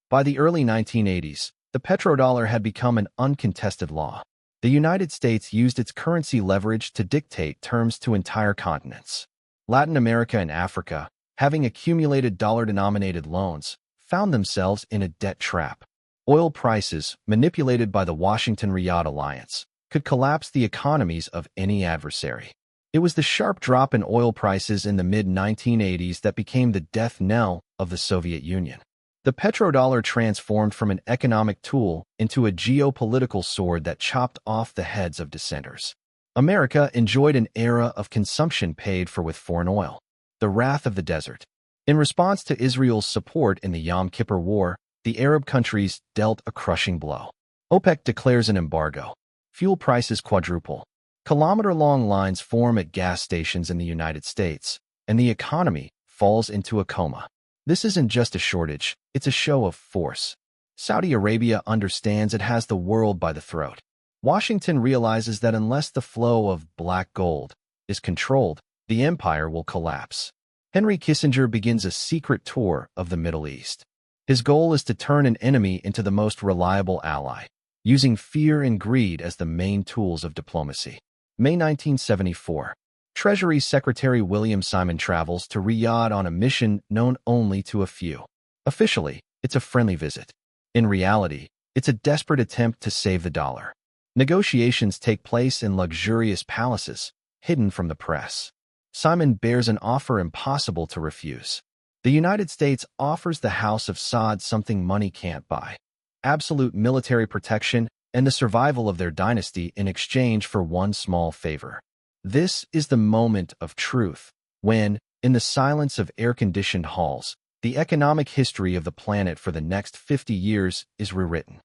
By the early 1980s, the petrodollar had become an uncontested law. The United States used its currency leverage to dictate terms to entire continents. Latin America and Africa, having accumulated dollar-denominated loans, found themselves in a debt trap. Oil prices, manipulated by the Washington-Riyadh alliance, could collapse the economies of any adversary. It was the sharp drop in oil prices in the mid-1980s that became the death knell of the Soviet Union. The petrodollar transformed from an economic tool into a geopolitical sword that chopped off the heads of dissenters. America enjoyed an era of consumption paid for with foreign oil. The wrath of the desert. In response to Israel's support in the Yom Kippur War, the Arab countries dealt a crushing blow. OPEC declares an embargo. Fuel prices quadruple. Kilometer-long lines form at gas stations in the United States, and the economy falls into a coma. This isn't just a shortage, it's a show of force. Saudi Arabia understands it has the world by the throat. Washington realizes that unless the flow of black gold is controlled, the empire will collapse. Henry Kissinger begins a secret tour of the Middle East. His goal is to turn an enemy into the most reliable ally, using fear and greed as the main tools of diplomacy. May 1974. Treasury Secretary William Simon travels to Riyadh on a mission known only to a few. Officially, it's a friendly visit. In reality, it's a desperate attempt to save the dollar. Negotiations take place in luxurious palaces, hidden from the press. Simon bears an offer impossible to refuse. The United States offers the House of Saud something money can't buy: absolute military protection and the survival of their dynasty in exchange for one small favor. This is the moment of truth, when, in the silence of air-conditioned halls, the economic history of the planet for the next 50 years is rewritten.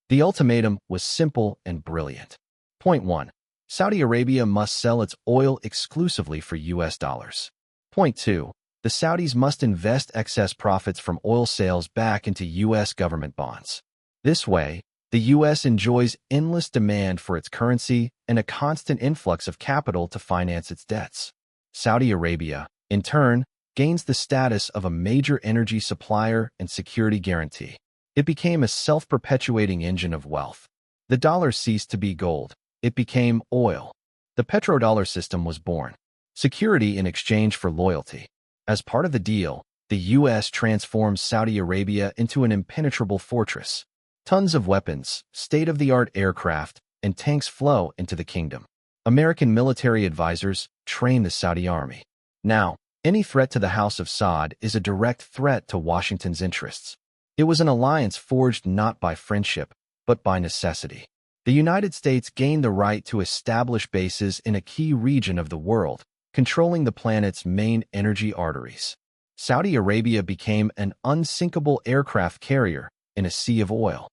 The ultimatum was simple and brilliant. Point 1. Saudi Arabia must sell its oil exclusively for US dollars. Point 2. The Saudis must invest excess profits from oil sales back into US government bonds. This way, the US enjoys endless demand for its currency and a constant influx of capital to finance its debts. Saudi Arabia, in turn, gains the status of a major energy supplier and security guarantee. It became a self-perpetuating engine of wealth. The dollar ceased to be gold. It became oil. The petrodollar system was born. Security in exchange for loyalty. As part of the deal, the US transforms Saudi Arabia into an impenetrable fortress. Tons of weapons, state-of-the-art aircraft, and tanks flow into the kingdom. American military advisors train the Saudi army. Now, any threat to the House of Saud is a direct threat to Washington's interests. It was an alliance forged not by friendship, but by necessity. The United States gained the right to establish bases in a key region of the world, controlling the planet's main energy arteries. Saudi Arabia became an unsinkable aircraft carrier in a sea of oil.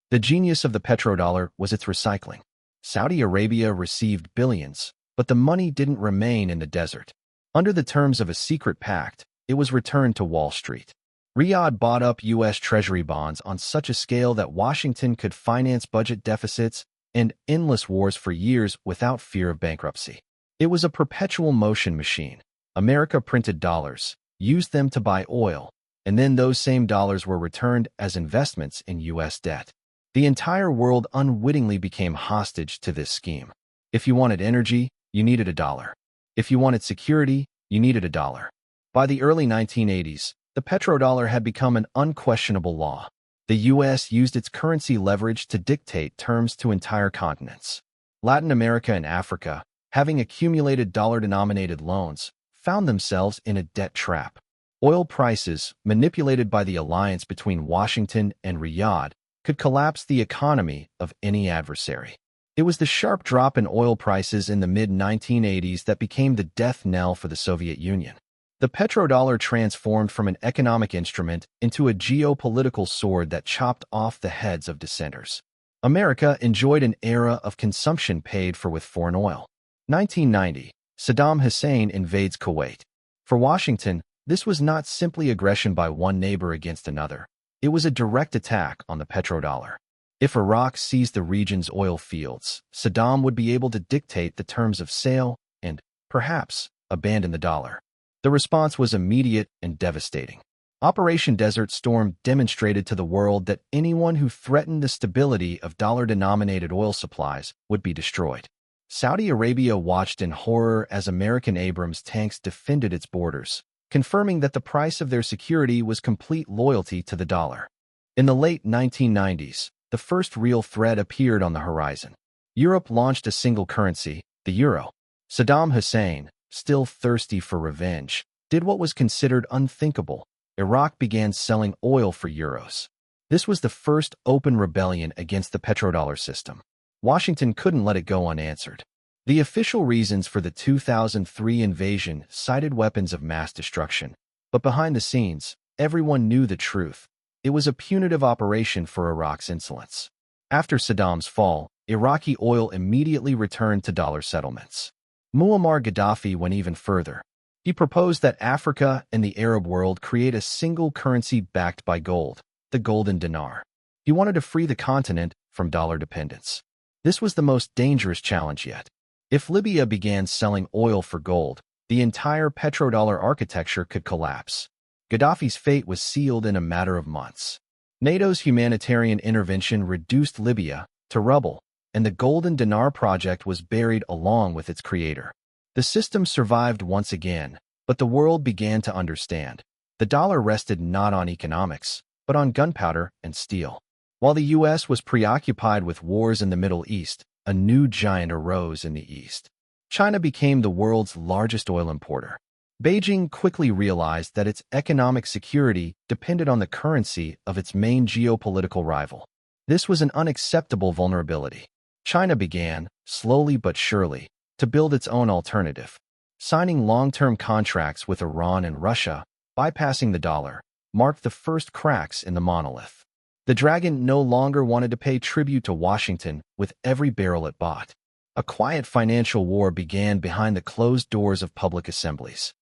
The genius of the petrodollar was its recycling. Saudi Arabia received billions, but the money didn't remain in the desert. Under the terms of a secret pact, it was returned to Wall Street. Riyadh bought up U.S. Treasury bonds on such a scale that Washington could finance budget deficits and endless wars for years without fear of bankruptcy. It was a perpetual motion machine. America printed dollars, used them to buy oil, and then those same dollars were returned as investments in U.S. debt. The entire world unwittingly became hostage to this scheme. If you wanted energy, you needed a dollar. If you wanted security, you needed a dollar. By the early 1980s, the petrodollar had become an unquestionable law. The U.S. used its currency leverage to dictate terms to entire continents. Latin America and Africa, having accumulated dollar-denominated loans, found themselves in a debt trap. Oil prices, manipulated by the alliance between Washington and Riyadh, could collapse the economy of any adversary. It was the sharp drop in oil prices in the mid-1980s that became the death knell for the Soviet Union. The petrodollar transformed from an economic instrument into a geopolitical sword that chopped off the heads of dissenters. America enjoyed an era of consumption paid for with foreign oil. 1990, Saddam Hussein invades Kuwait. For Washington, this was not simply aggression by one neighbor against another. It was a direct attack on the petrodollar. If Iraq seized the region's oil fields, Saddam would be able to dictate the terms of sale and, perhaps, abandon the dollar. The response was immediate and devastating. Operation Desert Storm demonstrated to the world that anyone who threatened the stability of dollar-denominated oil supplies would be destroyed. Saudi Arabia watched in horror as American Abrams tanks defended its borders, confirming that the price of their security was complete loyalty to the dollar. In the late 1990s, the first real threat appeared on the horizon. Europe launched a single currency, the euro. Saddam Hussein, still thirsty for revenge, did what was considered unthinkable. Iraq began selling oil for euros. This was the first open rebellion against the petrodollar system. Washington couldn't let it go unanswered. The official reasons for the 2003 invasion cited weapons of mass destruction, but behind the scenes, everyone knew the truth. It was a punitive operation for Iraq's insolence. After Saddam's fall, Iraqi oil immediately returned to dollar settlements. Muammar Gaddafi went even further. He proposed that Africa and the Arab world create a single currency backed by gold, the golden dinar. He wanted to free the continent from dollar dependence. This was the most dangerous challenge yet. If Libya began selling oil for gold, the entire petrodollar architecture could collapse. Gaddafi's fate was sealed in a matter of months. NATO's humanitarian intervention reduced Libya to rubble, and the golden dinar project was buried along with its creator. The system survived once again, but the world began to understand. The dollar rested not on economics, but on gunpowder and steel. While the U.S. was preoccupied with wars in the Middle East, a new giant arose in the East. China became the world's largest oil importer. Beijing quickly realized that its economic security depended on the currency of its main geopolitical rival. This was an unacceptable vulnerability. China began, slowly but surely, to build its own alternative. Signing long-term contracts with Iran and Russia, bypassing the dollar, marked the first cracks in the monolith. The dragon no longer wanted to pay tribute to Washington with every barrel it bought. A quiet financial war began behind the closed doors of public assemblies.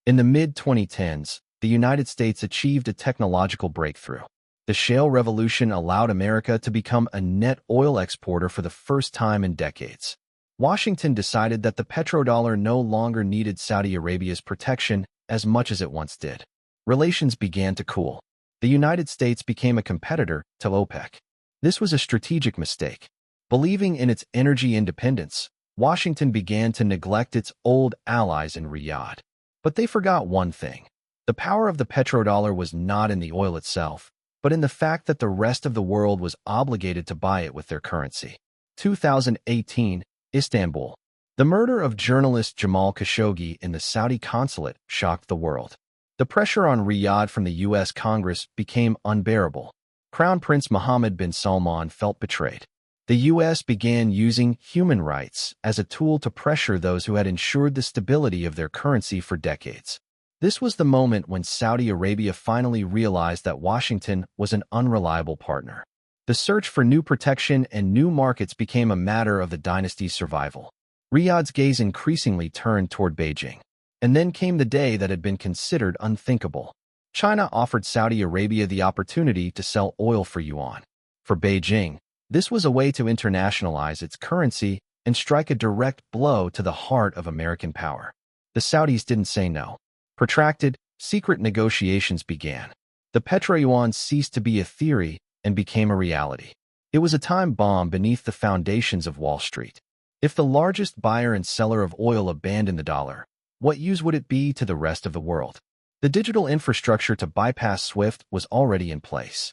In the mid-2010s, the United States achieved a technological breakthrough. The shale revolution allowed America to become a net oil exporter for the first time in decades. Washington decided that the petrodollar no longer needed Saudi Arabia's protection as much as it once did. Relations began to cool. The United States became a competitor to OPEC. This was a strategic mistake. Believing in its energy independence, Washington began to neglect its old allies in Riyadh. But they forgot one thing. The power of the petrodollar was not in the oil itself, but in the fact that the rest of the world was obligated to buy it with their currency. 2018, Istanbul. The murder of journalist Jamal Khashoggi in the Saudi consulate shocked the world. The pressure on Riyadh from the U.S. Congress became unbearable. Crown Prince Mohammed bin Salman felt betrayed. The U.S. began using human rights as a tool to pressure those who had ensured the stability of their currency for decades. This was the moment when Saudi Arabia finally realized that Washington was an unreliable partner. The search for new protection and new markets became a matter of the dynasty's survival. Riyadh's gaze increasingly turned toward Beijing. And then came the day that had been considered unthinkable. China offered Saudi Arabia the opportunity to sell oil for yuan. For Beijing, this was a way to internationalize its currency and strike a direct blow to the heart of American power. The Saudis didn't say no. Protracted, secret negotiations began. The Petroyuan ceased to be a theory and became a reality. It was a time bomb beneath the foundations of Wall Street. If the largest buyer and seller of oil abandoned the dollar, what use would it be to the rest of the world? The digital infrastructure to bypass SWIFT was already in place.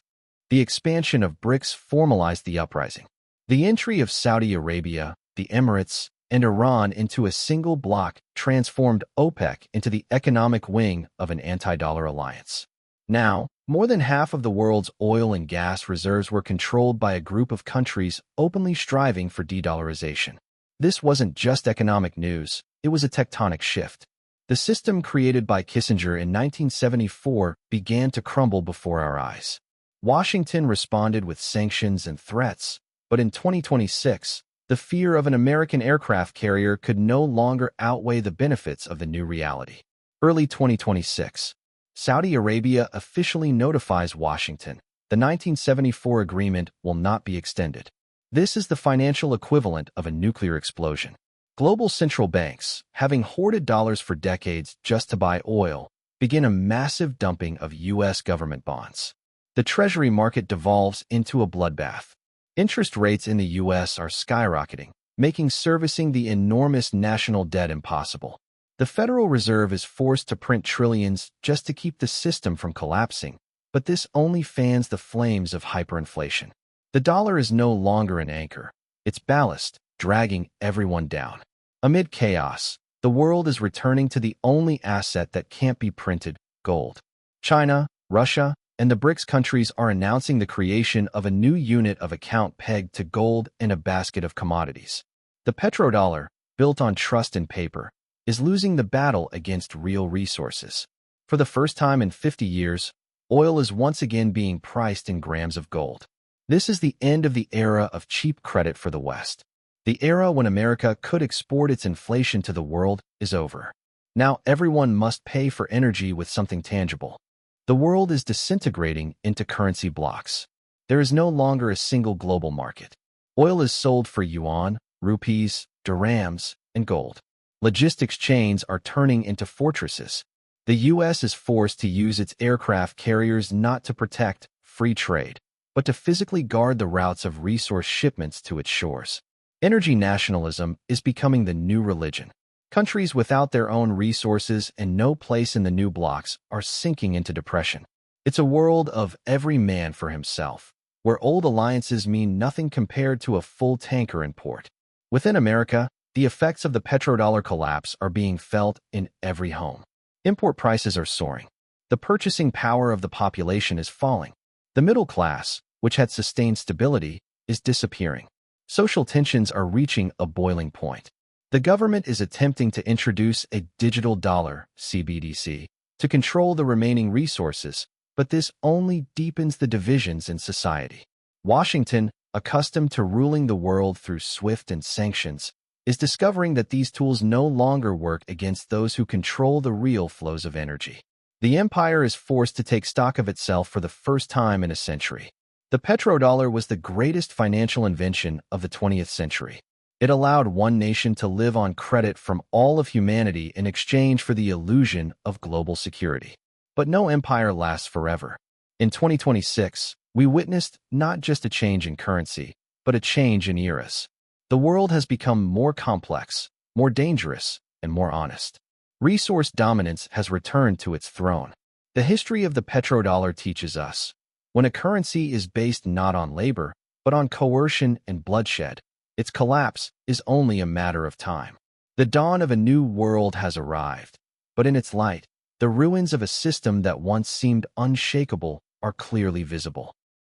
The expansion of BRICS formalized the uprising. The entry of Saudi Arabia, the Emirates, and Iran into a single bloc transformed OPEC into the economic wing of an anti-dollar alliance. Now, more than half of the world's oil and gas reserves were controlled by a group of countries openly striving for de-dollarization. This wasn't just economic news, it was a tectonic shift. The system created by Kissinger in 1974 began to crumble before our eyes. Washington responded with sanctions and threats, but in 2026, the fear of an American aircraft carrier could no longer outweigh the benefits of the new reality. Early 2026, Saudi Arabia officially notifies Washington the 1974 agreement will not be extended. This is the financial equivalent of a nuclear explosion. Global central banks, having hoarded dollars for decades just to buy oil, begin a massive dumping of U.S. government bonds. The Treasury market devolves into a bloodbath. Interest rates in the U.S. are skyrocketing, making servicing the enormous national debt impossible. The Federal Reserve is forced to print trillions just to keep the system from collapsing, but this only fans the flames of hyperinflation. The dollar is no longer an anchor. It's ballast, dragging everyone down. Amid chaos, the world is returning to the only asset that can't be printed, gold. China, Russia, and the BRICS countries are announcing the creation of a new unit of account pegged to gold and a basket of commodities. The petrodollar, built on trust and paper, is losing the battle against real resources. For the first time in 50 years, oil is once again being priced in grams of gold. This is the end of the era of cheap credit for the West. The era when America could export its inflation to the world is over. Now everyone must pay for energy with something tangible. The world is disintegrating into currency blocks. There is no longer a single global market. Oil is sold for yuan, rupees, dirhams, and gold. Logistics chains are turning into fortresses. The U.S. is forced to use its aircraft carriers not to protect free trade, but to physically guard the routes of resource shipments to its shores. Energy nationalism is becoming the new religion. Countries without their own resources and no place in the new blocks are sinking into depression. It's a world of every man for himself, where old alliances mean nothing compared to a full tanker in port. Within America, the effects of the petrodollar collapse are being felt in every home. Import prices are soaring. The purchasing power of the population is falling. The middle class, which had sustained stability, is disappearing. Social tensions are reaching a boiling point. The government is attempting to introduce a digital dollar, CBDC, to control the remaining resources, but this only deepens the divisions in society. Washington, accustomed to ruling the world through SWIFT and sanctions, is discovering that these tools no longer work against those who control the real flows of energy. The empire is forced to take stock of itself for the first time in a century. The petrodollar was the greatest financial invention of the 20th century. It allowed one nation to live on credit from all of humanity in exchange for the illusion of global security. But no empire lasts forever. In 2026, we witnessed not just a change in currency, but a change in eras. The world has become more complex, more dangerous, and more honest. Resource dominance has returned to its throne. The history of the petrodollar teaches us, when a currency is based not on labor, but on coercion and bloodshed, its collapse is only a matter of time. The dawn of a new world has arrived, but in its light, the ruins of a system that once seemed unshakable are clearly visible.